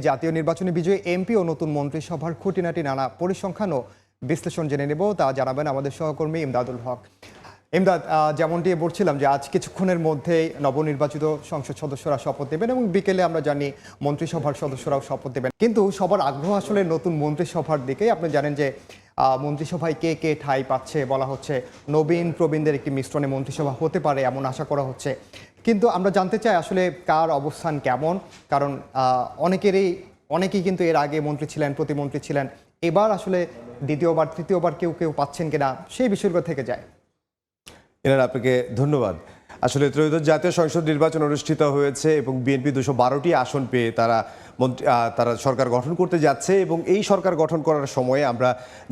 জাতীয় নির্বাচনে বিজয়ী এমপি ও নতুন মন্ত্রিসভার খুঁটিনাটি নানা পরিসংখ্যান ও বিশ্লেষণ জেনে নেব, তা জানাবেন আমাদের সহকর্মী ইমদাদুল হক। ইমদাদ, যেমনটি বলছিলাম যে আজ কিছুক্ষণের মধ্যেই নবনির্বাচিত সংসদ সদস্যরা শপথ নেবেন এবং বিকেলে আমরা জানি মন্ত্রিসভার সদস্যরাও শপথ নেবেন, কিন্তু সবার আগ্রহ আসলে নতুন মন্ত্রিসভার দিকে। আপনি জানেন যে মন্ত্রিসভায় কে কে ঠাঁই পাচ্ছে, বলা হচ্ছে নবীন প্রবীণদের একটি মিশ্রণে মন্ত্রিসভা হতে পারে এমন আশা করা হচ্ছে। কিন্তু আমরা জানতে চাই আসলে কার অবস্থান কেমন, কারণ অনেকেই কিন্তু এর আগে মন্ত্রী ছিলেন, প্রতিমন্ত্রী ছিলেন। এবার আসলে দ্বিতীয়বার তৃতীয়বার কেউ কেউ পাচ্ছেন কিনা সেই বিষয়গুলো থেকে যায়। এনার আপনাকে ধন্যবাদ। আসলে ত্রয়োদশ জাতীয় সংসদ নির্বাচন অনুষ্ঠিত হয়েছে এবং বিএনপি 212টি আসন পেয়ে তারা সরকার গঠন করতে যাচ্ছে এবং এই সরকার গঠন করার সময়ে আমরা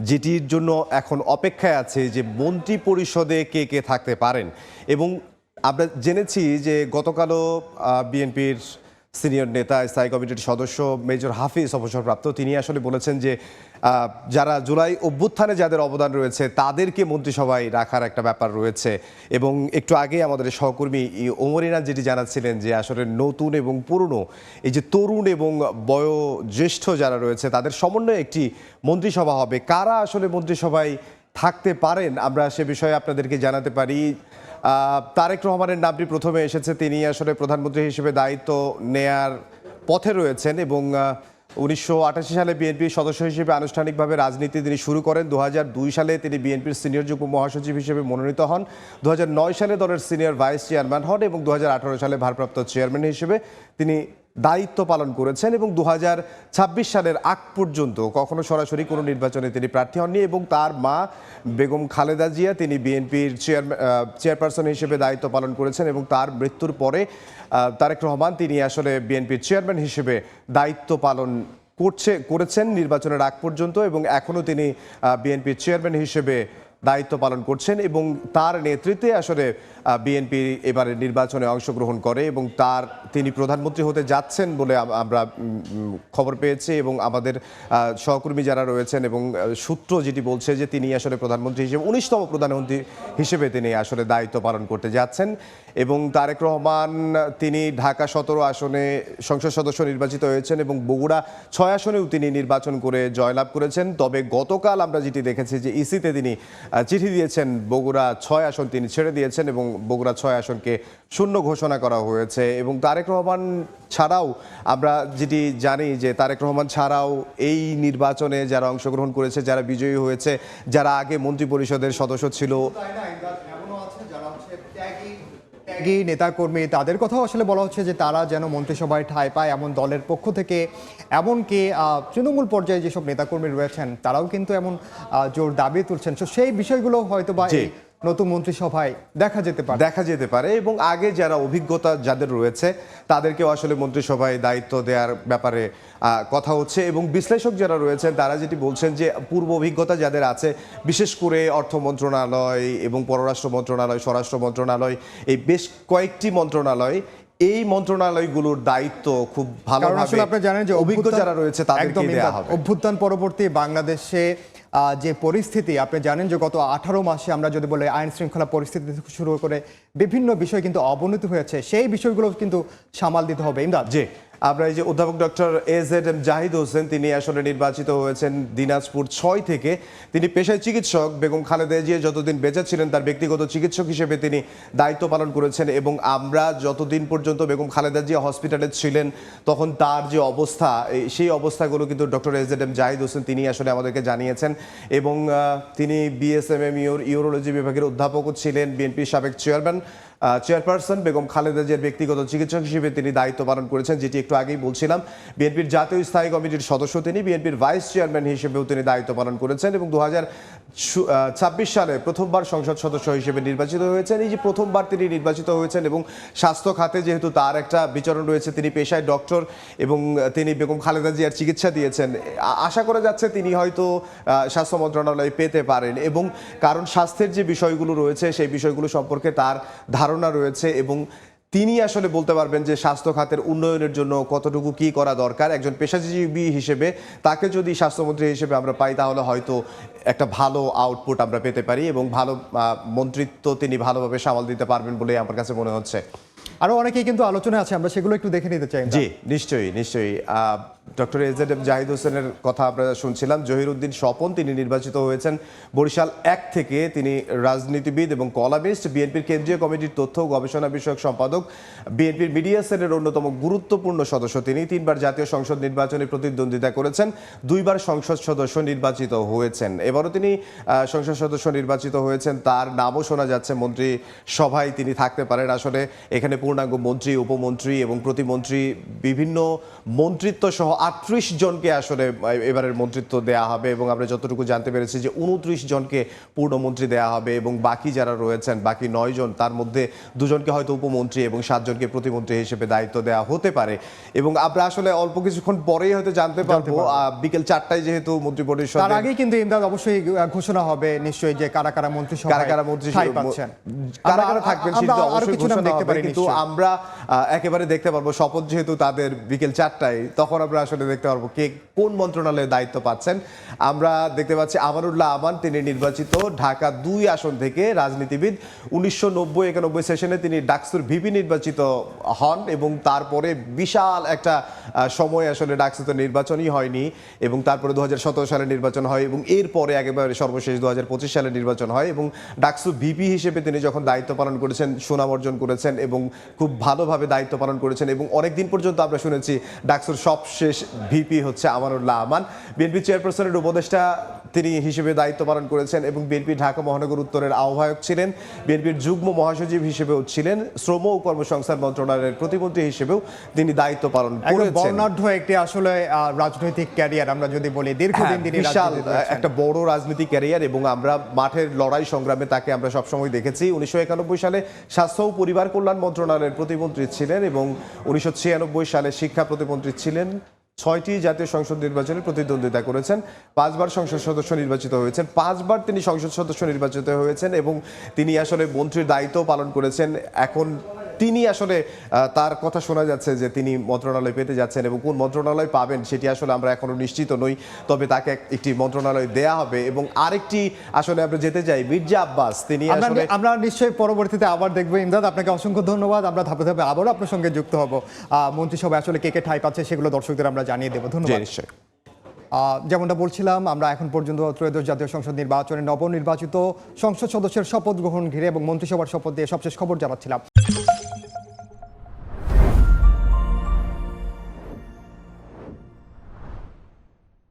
যেটির জন্য এখন অপেক্ষায় আছে যে মন্ত্রী পরিষদে কে কে থাকতে পারেন। এবং আমরা জেনেছি যে গতকালও বিএনপির সিনিয়র নেতা, স্থায়ী কমিটির সদস্য মেজর হাফিজ অবসরপ্রাপ্ত, তিনি আসলে বলেছেন যে যারা জুলাই অভ্যুত্থানে যাদের অবদান রয়েছে তাদেরকে মন্ত্রিসভায় রাখার একটা ব্যাপার রয়েছে। এবং একটু আগে আমাদের সহকর্মী ওমরিনা যেটি জানাচ্ছিলেন যে আসলে নতুন এবং পুরনো, এই যে তরুণ এবং বয়োজ্যেষ্ঠ যারা রয়েছে তাদের সমন্বয়ে একটি মন্ত্রিসভা হবে। কারা আসলে মন্ত্রিসভায় থাকতে পারেন আমরা সে বিষয়ে আপনাদেরকে জানাতে পারি। তারেক রহমানের নামটি প্রথমে এসেছে, তিনি আসলে প্রধানমন্ত্রী হিসেবে দায়িত্ব নেয়ার পথে রয়েছেন এবং 1988 সালে বিএনপির সদস্য হিসেবে আনুষ্ঠানিকভাবে রাজনীতি তিনি শুরু করেন। 2002 সালে তিনি বিএনপির সিনিয়র যুগ্ম মহাসচিব হিসেবে মনোনীত হন। 2009 সালে দলের সিনিয়র ভাইস চেয়ারম্যান হন এবং 2018 সালে ভারপ্রাপ্ত চেয়ারম্যান হিসেবে তিনি দায়িত্ব পালন করেছেন এবং 2026 সালের আগ পর্যন্ত কখনো সরাসরি কোনো নির্বাচনে তিনি প্রার্থী হননি। এবং তার মা বেগম খালেদা জিয়া, তিনি বিএনপির চেয়ারপারসন হিসেবে দায়িত্ব পালন করেছেন এবং তার মৃত্যুর পরে তারেক রহমান তিনি আসলে বিএনপির চেয়ারম্যান হিসেবে দায়িত্ব পালন করেছেন নির্বাচনের আগ পর্যন্ত এবং এখনও তিনি বিএনপির চেয়ারম্যান হিসেবে দায়িত্ব পালন করছেন এবং তার নেতৃত্বে আসলে বিএনপি এবারে নির্বাচনে অংশগ্রহণ করে এবং তিনি প্রধানমন্ত্রী হতে যাচ্ছেন বলে আমরা খবর পেয়েছি এবং আমাদের সহকর্মী যারা রয়েছেন এবং সূত্র যেটি বলছে যে তিনি আসলে প্রধানমন্ত্রী হিসেবে 19তম প্রধানমন্ত্রী হিসেবে তিনি আসলে দায়িত্ব পালন করতে যাচ্ছেন। এবং তারেক রহমান তিনি ঢাকা 17 আসনে সংসদ সদস্য নির্বাচিত হয়েছেন এবং বগুড়া 6 আসনেও তিনি নির্বাচন করে জয়লাভ করেছেন। তবে গতকাল আমরা যেটি দেখেছি যে ইসিতে তিনি চিঠি দিয়েছেন, বগুড়া 6 আসন তিনি ছেড়ে দিয়েছেন এবং বগুড়া 6 আসনকে শূন্য ঘোষণা করা হয়েছে। এবং তারেক রহমান ছাড়াও আমরা যেটি জানি যে তারেক রহমান ছাড়াও এই নির্বাচনে যারা অংশগ্রহণ করেছে, যারা বিজয়ী হয়েছে, যারা আগে মন্ত্রী পরিষদের সদস্য ছিল, নেতাকর্মী, তাদের কথাও আসলে বলা হচ্ছে যে তারা যেন মন্ত্রিসভায় ঠাঁই পায় এমন দলের পক্ষ থেকে। এমনকি তৃণমূল পর্যায়ে যেসব নেতাকর্মী রয়েছেন তারাও কিন্তু এমন জোর দাবি তুলছেন। তো সেই বিষয়গুলো হয়তো বা নতুন মন্ত্রিসভায় দেখা যেতে পারে এবং আগে যারা অভিজ্ঞতা যাদের রয়েছে তাদেরকেও আসলে মন্ত্রিসভায় দায়িত্ব দেওয়ার ব্যাপারে কথা হচ্ছে। এবং বিশ্লেষক যারা রয়েছেন তারা যেটি বলছেন যে পূর্ব অভিজ্ঞতা যাদের আছে, বিশেষ করে অর্থ মন্ত্রণালয় এবং পররাষ্ট্র মন্ত্রণালয়, স্বরাষ্ট্র মন্ত্রণালয়, এই বেশ কয়েকটি মন্ত্রণালয়, এই মন্ত্রণালয়গুলোর দায়িত্ব খুব ভালোভাবে আপনি জানেন যে অভিজ্ঞ যারা রয়েছে তাদেরকে দেওয়া হবে। অভ্যুত্থান পরবর্তী বাংলাদেশে যে পরিস্থিতি, আপনি জানেন যে গত 18 মাসে আমরা যদি বলি আইন শৃঙ্খলা পরিস্থিতি থেকে শুরু করে বিভিন্ন বিষয় কিন্তু অবনতি হয়েছে, সেই বিষয়গুলো কিন্তু সামাল দিতে হবে। ইমদাদ, জি, আমরা এই যে অধ্যাপক ডক্টর AZM জাহিদ হোসেন, তিনি আসলে নির্বাচিত হয়েছেন দিনাজপুর 6 থেকে। তিনি পেশায় চিকিৎসক। বেগম খালেদা জিয়া যতদিন বেঁচে ছিলেন তার ব্যক্তিগত চিকিৎসক হিসেবে তিনি দায়িত্ব পালন করেছেন এবং আমরা যতদিন পর্যন্ত বেগম খালেদা জিয়া হসপিটালে ছিলেন তখন তার যে অবস্থা, সেই অবস্থাগুলো কিন্তু ডক্টর AZM জাহিদ হোসেন তিনি আসলে আমাদেরকে জানিয়েছেন। এবং তিনি BSMM ইউরোলজি বিভাগের অধ্যাপকও ছিলেন। বিএনপির সাবেক চেয়ারপারসন বেগম খালেদা জিয়ার ব্যক্তিগত চিকিৎসক হিসেবে তিনি দায়িত্ব পালন করেছেন, যেটি একটু আগেই বলছিলাম। বিএনপির জাতীয় স্থায়ী কমিটির সদস্য তিনি, বিএনপির ভাইস চেয়ারম্যান হিসেবেও তিনি দায়িত্ব পালন করেছেন এবং 2026 সালে প্রথমবার সংসদ সদস্য হিসেবে নির্বাচিত হয়েছেন। এই যে প্রথমবার তিনি নির্বাচিত হয়েছেন এবং স্বাস্থ্য খাতে যেহেতু তার একটা বিচরণ রয়েছে, তিনি পেশায় ডক্টর এবং তিনি বেগম খালেদা জিয়ার চিকিৎসা দিয়েছেন, আশা করা যাচ্ছে তিনি হয়তো স্বাস্থ্য মন্ত্রণালয় পেতে পারেন। এবং কারণ স্বাস্থ্যের যে বিষয়গুলো রয়েছে সেই বিষয়গুলো সম্পর্কে তার ধারণা রয়েছে এবং তিনি আসলে বলতে পারবেন যে স্বাস্থ্য খাতের উন্নয়নের জন্য কতটুকু কি করা দরকার। একজন পেশাজীবী হিসেবে তাকে যদি স্বাস্থ্যমন্ত্রী হিসেবে আমরা পাই তাহলে হয়তো একটা ভালো আউটপুট আমরা পেতে পারি এবং ভালো মন্ত্রিত্ব তিনি ভালোভাবে সামাল দিতে পারবেন বলে আমার কাছে মনে হচ্ছে। আরো অনেকেই কিন্তু আলোচনা আছে, আমরা সেগুলো একটু দেখে নিতে চাই। জি, নিশ্চয়ই। ডক্টর এজেড জাহিদ হোসেনের কথা আমরা শুনছিলাম। জহিরুদ্দিন স্বপন তিনি নির্বাচিত হয়েছেন বরিশাল 1 থেকে। তিনি রাজনীতিবিদ এবং কলামিস্ট, বিএনপির কেন্দ্রীয় কমিটির তথ্য ও গবেষণা বিষয়ক সম্পাদক, বিএনপির মিডিয়া সেলের অন্যতম গুরুত্বপূর্ণ সদস্য। তিনি 3বার জাতীয় সংসদ নির্বাচনে প্রতিদ্বন্দ্বিতা করেছেন, 2বার সংসদ সদস্য নির্বাচিত হয়েছেন। এবারও তিনি সংসদ সদস্য নির্বাচিত হয়েছেন। তার নামও শোনা যাচ্ছে মন্ত্রী সভায় তিনি থাকতে পারেন। আসলে এখানে পূর্ণাঙ্গ মন্ত্রী, উপমন্ত্রী এবং প্রতিমন্ত্রী, বিভিন্ন মন্ত্রিত্ব সহ 38 জনকে আসলে এবারের মন্ত্রিত্ব দেয়া হবে এবং আমরা যতটুকু জানতে পেরেছি যে 29 জনকে পূর্ণমন্ত্রী দেয়া হবে এবং বাকি যারা রয়েছেন, বাকি 9 জন, তার মধ্যে 2 জনকে হয়তো উপমন্ত্রী এবং 7 জনকে প্রতিমন্ত্রী হিসেবে দায়িত্ব দেওয়া হতে পারে। এবং আমরা আসলে অল্প কিছুক্ষণ পরেই হয়তো জানতে পারবো, বিকেল 4টায় যেহেতু মন্ত্রী পরিষদ, তার আগে কিন্তু ইমদাদ অবশ্যই ঘোষণা হবে নিশ্চয়ই যে কারা কারা মন্ত্রী কারা কারা মন্ত্রী পাচ্ছেন, কারা কারা থাকবেন সেটা অবশ্যই ঘোষণা দেখতে হবে। পারি, কিন্তু আমরা একেবারে দেখতে পারবো শপথ যেহেতু তাদের বিকেল 4টায়, তখন আমরা আসলে দেখতে পারবো কে কোন মন্ত্রণালয়ে দায়িত্ব পাচ্ছেন। আমরা দেখতে পাচ্ছি আমানুল্লাহ আমান, তিনি নির্বাচিত ঢাকা 2 আসন থেকে, রাজনীতিবিদ। 1990-91 সেশনে তিনি ডাকসুর ভিপি নির্বাচিত হন এবং তারপরে বিশাল একটা সময় আসলে ডাকসুতে নির্বাচনই হয়নি এবং তারপরে 2017 সালে নির্বাচন হয় এবং এরপরে একেবারে সর্বশেষ 2025 সালে নির্বাচন হয় এবং ডাকসু ভিপি হিসেবে তিনি যখন দায়িত্ব পালন করেছেন, সুনাম অর্জন করেছেন এবং খুব ভালোভাবে দায়িত্ব পালন করেছেন এবং অনেকদিন পর্যন্ত আমরা শুনেছি ডাকসুর সবশেষ ভিপি হচ্ছে আমানুল্লাহ আমান। বিএনপি চেয়ারপারসনের উপদেষ্টা তিনি হিসেবে দায়িত্ব পালন করেছেন এবং বিএনপি ঢাকা মহানগর উত্তরের আহ্বায়ক ছিলেন, বিএনপির যুগ্ম মহাসচিব হিসেবেও ছিলেন, শ্রম ও কর্মসংস্থান মন্ত্রণালয়ের প্রতিমন্ত্রী হিসেবেও তিনি দায়িত্ব পালন করেছেন। বর্ণাঢ্য একটি আসলে রাজনৈতিক ক্যারিয়ার আমরা যদি বলি, দীর্ঘদিন তিনি বিশাল একটা বড় রাজনৈতিক ক্যারিয়ার এবং আমরা মাঠের লড়াই সংগ্রামে তাকে আমরা সবসময় দেখেছি। 1991 সালে স্বাস্থ্য ও পরিবার কল্যাণ মন্ত্রণালয়ের প্রতিমন্ত্রী ছিলেন এবং 1996 সালে শিক্ষা প্রতিমন্ত্রী ছিলেন। 6টি জাতীয় সংসদ নির্বাচনে প্রতিদ্বন্দ্বিতা করেছেন, 5বার সংসদ সদস্য নির্বাচিত হয়েছেন, 5বার তিনি সংসদ সদস্য নির্বাচিত হয়েছেন এবং তিনি আসলে মন্ত্রীর দায়িত্ব পালন করেছেন। এখন তিনি আসলে তার কথা শোনা যাচ্ছে যে তিনি মন্ত্রণালয় পেতে যাচ্ছেন এবং কোন মন্ত্রণালয় পাবেন সেটি আসলে আমরা এখনো নিশ্চিত নই, তবে তাকে একটি মন্ত্রণালয় দেয়া হবে। এবং আরেকটি আসলে আমরা যেতে চাই, মির্জা আব্বাস, তিনি আসলে আমরা নিশ্চয়ই পরবর্তীতে আবার দেখবো। ইমদাদ, আপনাকে অসংখ্য ধন্যবাদ। আমরা ধাপে ধাপে আবারও আপনার সঙ্গে যুক্ত হব। মন্ত্রিসভায় আসলে কে কে ঠাঁই পাচ্ছে সেগুলো দর্শকদের আমরা জানিয়ে দেবো। ধন্যবাদ। নিশ্চয়ই। যেমনটা বলছিলাম, আমরা এখন পর্যন্ত ত্রয়োদশ জাতীয় সংসদ নির্বাচনে নবনির্বাচিত সংসদ সদস্যের শপথ গ্রহণ ঘিরে এবং মন্ত্রিসভার শপথ দিয়ে সবশেষ খবর জানাচ্ছিলাম।